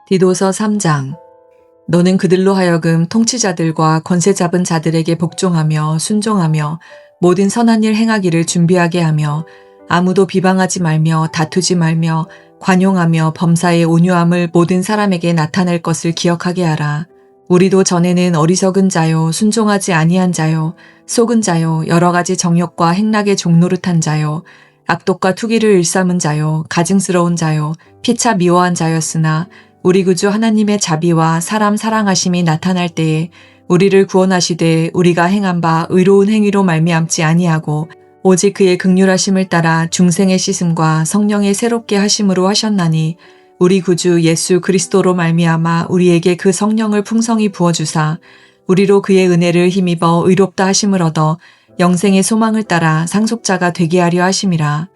디도서 3장. 너는 그들로 하여금 통치자들과 권세 잡은 자들에게 복종하며 순종하며 모든 선한 일 행하기를 준비하게 하며 아무도 비방하지 말며 다투지 말며 관용하며 범사의 온유함을 모든 사람에게 나타낼 것을 기억하게 하라. 우리도 전에는 어리석은 자요, 순종하지 아니한 자요, 속은 자요, 여러 가지 정욕과 행락의 종노릇한 자요, 악독과 투기를 일삼은 자요, 가증스러운 자요, 피차 미워한 자였으나 우리 구주 하나님의 자비와 사람 사랑하심이 나타날 때에 우리를 구원하시되 우리가 행한 바 의로운 행위로 말미암지 아니하고 오직 그의 긍휼하심을 따라 중생의 씻음과 성령의 새롭게 하심으로 하셨나니 우리 구주 예수 그리스도로 말미암아 우리에게 그 성령을 풍성히 부어주사 우리로 그의 은혜를 힘입어 의롭다 하심을 얻어 영생의 소망을 따라 상속자가 되게 하려 하심이라.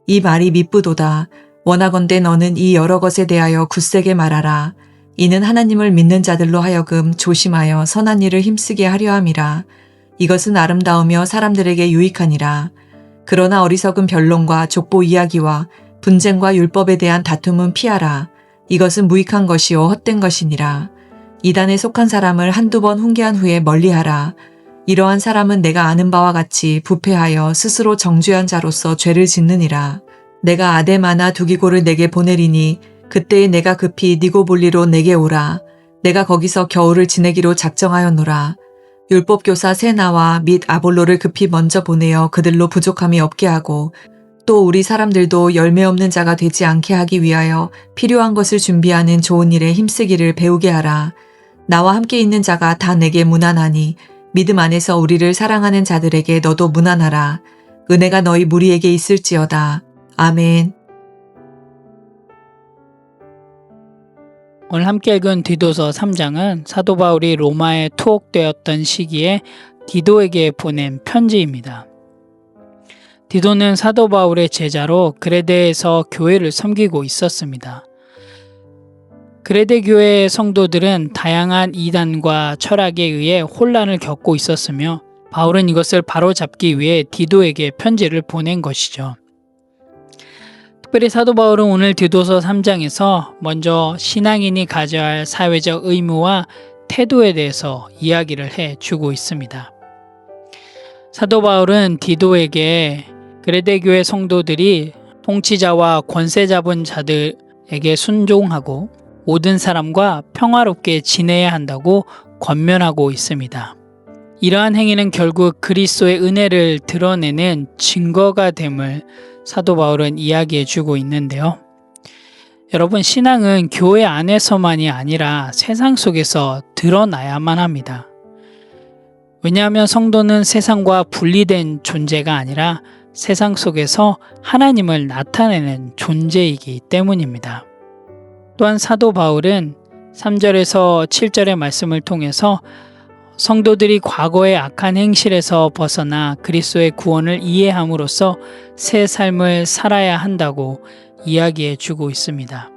이 말이 미쁘도다. 원하건대 너는 이 여러 것에 대하여 굳세게 말하라. 이는 하나님을 믿는 자들로 하여금 조심하여 선한 일을 힘쓰게 하려 함이라. 이것은 아름다우며 사람들에게 유익하니라. 그러나 어리석은 변론과 족보 이야기와 분쟁과 율법에 대한 다툼은 피하라. 이것은 무익한 것이요 헛된 것이니라. 이단에 속한 사람을 한두 번 훈계한 후에 멀리하라. 이러한 사람은 내가 아는 바와 같이 부패하여 스스로 정죄한 자로서 죄를 짓느니라. 내가 아데마나 두기고를 내게 보내리니 그때에 내가 급히 니고볼리로 내게 오라. 내가 거기서 겨울을 지내기로 작정하였노라. 율법교사 세나와 및 아볼로를 급히 먼저 보내어 그들로 부족함이 없게 하고 또 우리 사람들도 열매 없는 자가 되지 않게 하기 위하여 필요한 것을 준비하는 좋은 일에 힘쓰기를 배우게 하라. 나와 함께 있는 자가 다 내게 무난하니 믿음 안에서 우리를 사랑하는 자들에게 너도 무난하라. 은혜가 너희 무리에게 있을지어다. 아멘. 오늘 함께 읽은 디도서 3장은 사도 바울이 로마에 투옥되었던 시기에 디도에게 보낸 편지입니다. 디도는 사도 바울의 제자로 그레데에서 교회를 섬기고 있었습니다. 그레데 교회의 성도들은 다양한 이단과 철학에 의해 혼란을 겪고 있었으며 바울은 이것을 바로잡기 위해 디도에게 편지를 보낸 것이죠. 특별히 사도 바울은 오늘 디도서 3장에서 먼저 신앙인이 가져야 할 사회적 의무와 태도에 대해서 이야기를 해주고 있습니다. 사도 바울은 디도에게 그레데 교회 성도들이 통치자와 권세 잡은 자들에게 순종하고 모든 사람과 평화롭게 지내야 한다고 권면하고 있습니다. 이러한 행위는 결국 그리스도의 은혜를 드러내는 증거가 됨을 사도 바울은 이야기해 주고 있는데요. 여러분, 신앙은 교회 안에서만이 아니라 세상 속에서 드러나야만 합니다. 왜냐하면 성도는 세상과 분리된 존재가 아니라 세상 속에서 하나님을 나타내는 존재이기 때문입니다. 또한 사도 바울은 3절에서 7절의 말씀을 통해서 성도들이 과거의 악한 행실에서 벗어나 그리스도의 구원을 이해함으로써 새 삶을 살아야 한다고 이야기해 주고 있습니다.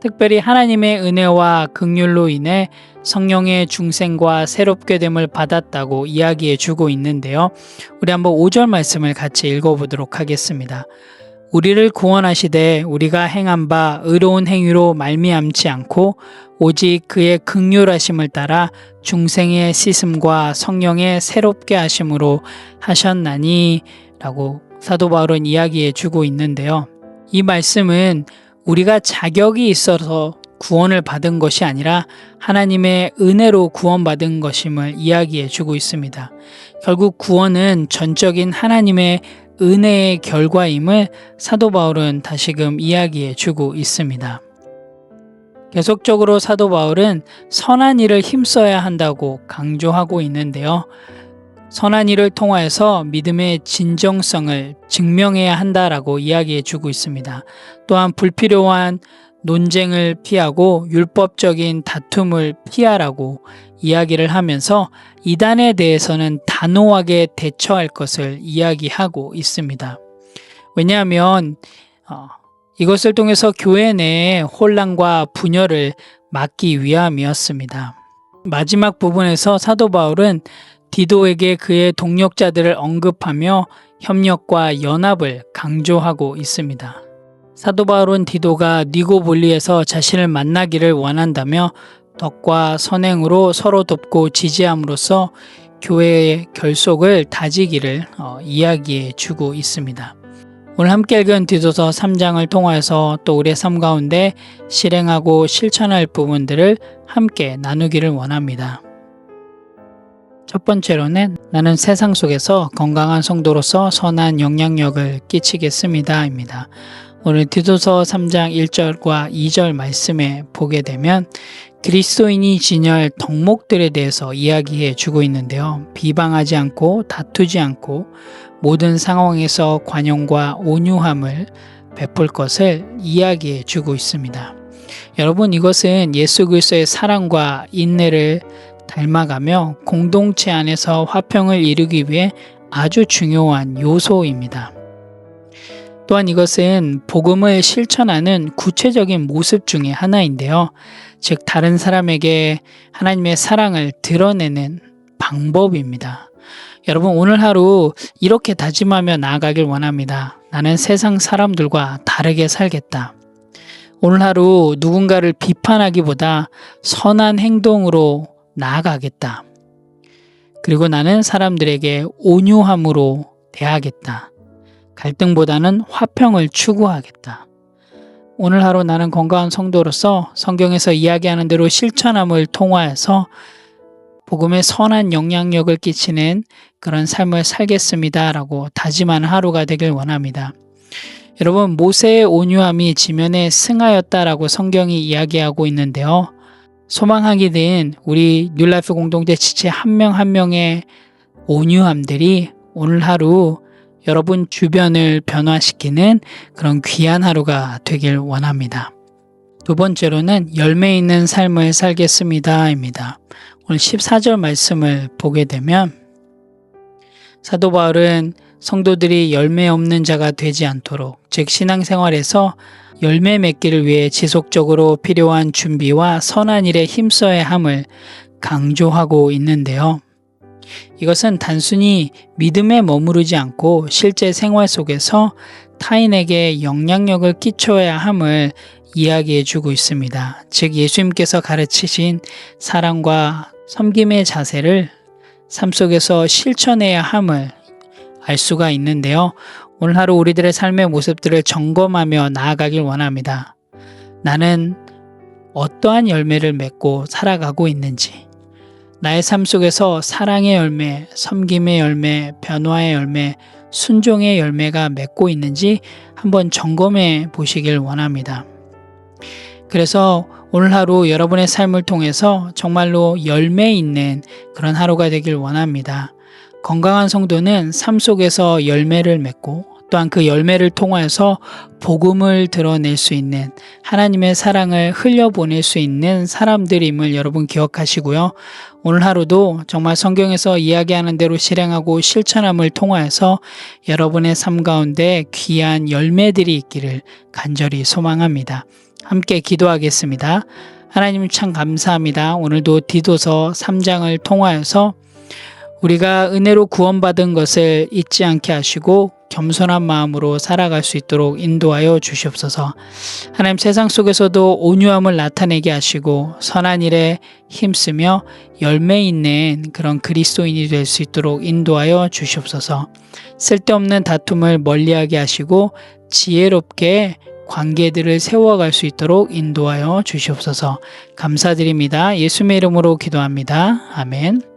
특별히 하나님의 은혜와 긍휼로 인해 성령의 중생과 새롭게 됨을 받았다고 이야기해 주고 있는데요. 우리 한번 5절 말씀을 같이 읽어보도록 하겠습니다. 우리를 구원하시되 우리가 행한 바 의로운 행위로 말미암지 않고 오직 그의 긍휼하심을 따라 중생의 씻음과 성령의 새롭게 하심으로 하셨나니 라고 사도 바울은 이야기해 주고 있는데요. 이 말씀은 우리가 자격이 있어서 구원을 받은 것이 아니라 하나님의 은혜로 구원받은 것임을 이야기해 주고 있습니다. 결국 구원은 전적인 하나님의 은혜의 결과임을 사도 바울은 다시금 이야기해 주고 있습니다. 계속적으로 사도 바울은 선한 일을 힘써야 한다고 강조하고 있는데요. 선한 일을 통하여서 믿음의 진정성을 증명해야 한다라고 이야기해 주고 있습니다. 또한 불필요한 논쟁을 피하고 율법적인 다툼을 피하라고 이야기를 하면서 이단에 대해서는 단호하게 대처할 것을 이야기하고 있습니다. 왜냐하면 이것을 통해서 교회 내의 혼란과 분열을 막기 위함이었습니다. 마지막 부분에서 사도 바울은 디도에게 그의 동력자들을 언급하며 협력과 연합을 강조하고 있습니다. 사도 바울은 디도가 니고볼리에서 자신을 만나기를 원한다며 덕과 선행으로 서로 돕고 지지함으로써 교회의 결속을 다지기를 이야기해 주고 있습니다. 오늘 함께 읽은 디도서 3장을 통하여서 또 우리의 삶 가운데 실행하고 실천할 부분들을 함께 나누기를 원합니다. 첫 번째로는 나는 세상 속에서 건강한 성도로서 선한 영향력을 끼치겠습니다 입니다. 오늘 디도서 3장 1절과 2절 말씀에 보게 되면 그리스도인이 지녀할 덕목들에 대해서 이야기해 주고 있는데요. 비방하지 않고 다투지 않고 모든 상황에서 관용과 온유함을 베풀 것을 이야기해 주고 있습니다. 여러분, 이것은 예수 그리스도의 사랑과 인내를 닮아가며 공동체 안에서 화평을 이루기 위해 아주 중요한 요소입니다. 또한 이것은 복음을 실천하는 구체적인 모습 중에 하나인데요. 즉 다른 사람에게 하나님의 사랑을 드러내는 방법입니다. 여러분, 오늘 하루 이렇게 다짐하며 나아가길 원합니다. 나는 세상 사람들과 다르게 살겠다. 오늘 하루 누군가를 비판하기보다 선한 행동으로 나아가겠다. 그리고 나는 사람들에게 온유함으로 대하겠다. 갈등보다는 화평을 추구하겠다. 오늘 하루 나는 건강한 성도로서 성경에서 이야기하는 대로 실천함을 통하여서 복음의 선한 영향력을 끼치는 그런 삶을 살겠습니다 라고 다짐하는 하루가 되길 원합니다. 여러분, 모세의 온유함이 지면에 승하였다라고 성경이 이야기하고 있는데요. 소망하게 된 우리 뉴라이프 공동체 지체 한 명 한 명의 온유함들이 오늘 하루 여러분 주변을 변화시키는 그런 귀한 하루가 되길 원합니다. 두 번째로는 열매 있는 삶을 살겠습니다 입니다. 오늘 14절 말씀을 보게 되면 사도 바울은 성도들이 열매 없는 자가 되지 않도록, 즉 신앙생활에서 열매 맺기를 위해 지속적으로 필요한 준비와 선한 일에 힘써야 함을 강조하고 있는데요. 이것은 단순히 믿음에 머무르지 않고 실제 생활 속에서 타인에게 영향력을 끼쳐야 함을 이야기해 주고 있습니다. 즉 예수님께서 가르치신 사랑과 섬김의 자세를 삶 속에서 실천해야 함을 알 수가 있는데요. 오늘 하루 우리들의 삶의 모습들을 점검하며 나아가길 원합니다. 나는 어떠한 열매를 맺고 살아가고 있는지, 나의 삶 속에서 사랑의 열매, 섬김의 열매, 변화의 열매, 순종의 열매가 맺고 있는지 한번 점검해 보시길 원합니다. 그래서 오늘 하루 여러분의 삶을 통해서 정말로 열매 있는 그런 하루가 되길 원합니다. 건강한 성도는 삶 속에서 열매를 맺고 또한 그 열매를 통하여서 복음을 드러낼 수 있는, 하나님의 사랑을 흘려보낼 수 있는 사람들임을 여러분 기억하시고요. 오늘 하루도 정말 성경에서 이야기하는 대로 실행하고 실천함을 통하여서 여러분의 삶 가운데 귀한 열매들이 있기를 간절히 소망합니다. 함께 기도하겠습니다. 하나님 참 감사합니다. 오늘도 디도서 3장을 통하여서 우리가 은혜로 구원받은 것을 잊지 않게 하시고 겸손한 마음으로 살아갈 수 있도록 인도하여 주시옵소서. 하나님, 세상 속에서도 온유함을 나타내게 하시고 선한 일에 힘쓰며 열매 있는 그런 그리스도인이 될 수 있도록 인도하여 주시옵소서. 쓸데없는 다툼을 멀리하게 하시고 지혜롭게 관계들을 세워갈 수 있도록 인도하여 주시옵소서. 감사드립니다. 예수님의 이름으로 기도합니다. 아멘.